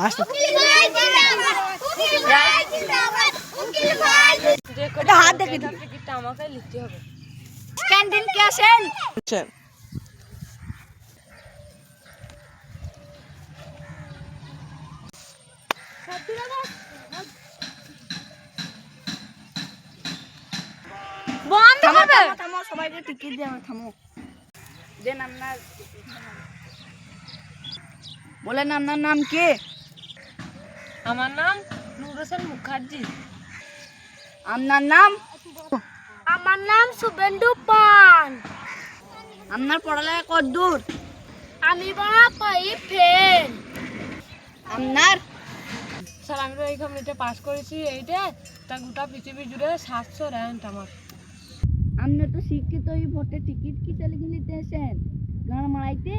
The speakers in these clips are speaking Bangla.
আসো এটা হাত দেখে দিই টিকিটটা আমাকে লিখতে হবে। ক্যান্টিন কে আসেন স্যার বন্ধ হবে থামো সবাইকে টিকিট দাও থামো দেন আপনার বলেন আপনার নাম কি আমার নাম নূর হোসেন মুখার্জি। আপনার নাম আমার নাম শুভেন্দু পান। আপনার পড়ালেখা কতদূর আমি পড়া ফাইভ ফেল। আপনার স্যার আমি তো এই কমিটিতে পাস করেছি এইটা, তা গোটা পৃথিবী জুড়ে 700 র্যাঙ্ক আমার। আপনি তো শিক্ষিত এই ভোটে টিকিট কি চলে গেলিতে এসেন গান মারাইতে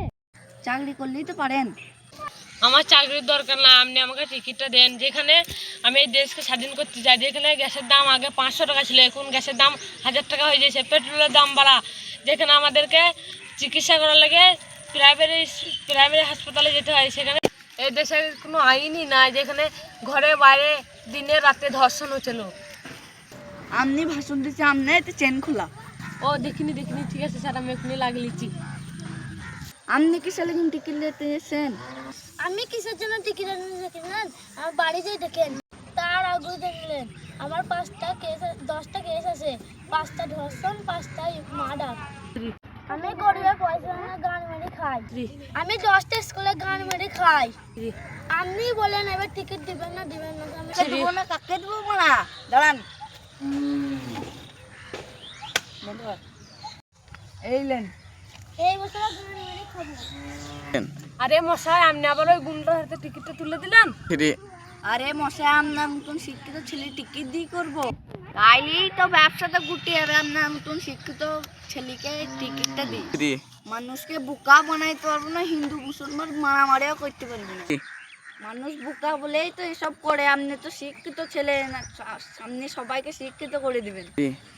চাকরি করলেই তো পারেন। আমার চাকরির দরকার না, আপনি আমাকে টিকিটটা দেন। যেখানে আমি এই দেশকে স্বাধীন করতে চাই, যেখানে গ্যাসের দাম আগে 500 টাকা ছিল, এখন গ্যাসের দাম 1000 টাকা হয়ে যাচ্ছে, পেট্রোলের দাম বাড়া, যেখানে আমাদেরকে চিকিৎসা করার লাগে প্রাইমারি হাসপাতালে যেতে হয়, সেখানে এই দেশের কোনো আইনই নাই, যেখানে ঘরে বাইরে দিনে রাতে ধর্ষণ হচ্ছিল। আপনি ভাষণ দিচ্ছে আপনি এতে চেন খোলা। ও দেখিনি ঠিক আছে স্যার, আমি এখনই লাগিয়ে নিচ্ছি। আপনি কি চলে গেলেন টিকিট নিতে এসেন আমি কিসের জন্য টিকিট আনতে দেখলেন? আমার বাড়ি যেয়ে দেখেন, তার আগে দেখলেন আমার 10টা কেস আছে, 5টা ধর্ষণ, 5টা মার্ডার। আমি গরিবের পয়সা না গান মেরে খাই, আমি 10টা স্কুলে গান মেরে খাই। আপনি বলেন এবার টিকিট দিবেন না আমি দেবো না কাকে দেবো না দাঁড়ান এইলেন এই বছর গান মেরে খাবো। আরে মশাই, আপনি আবার ওই গুন্ডার হাতে টিকিটটা তুলে দিলেন। আরে মশাই আপনার মতন শিক্ষিত ছেলে টিকিট দিয়ে করবো, তাইলেই তো ব্যবসাটা গুটিয়ে হবে। আপনার মতন শিক্ষিত ছেলেকে টিকিটটা দিই মানুষকে বোকা বানাইতে পারবো না, হিন্দু মুসলমান মারামারিও করতে পারবো না। মানুষ বোকা বলেই তো এসব করে। আপনি তো শিক্ষিত ছেলে না, সামনে সবাইকে শিক্ষিত করে দিবেন।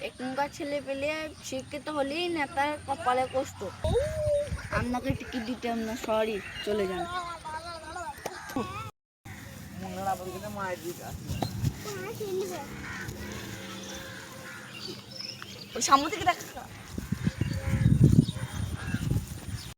এখনকার ছেলে পেলে শিক্ষিত হলেই নেতার কপালে কষ্ট। আপনাকে টিকিট দিতে হবে না, সরি চলে যান। সামনে থেকে দেখ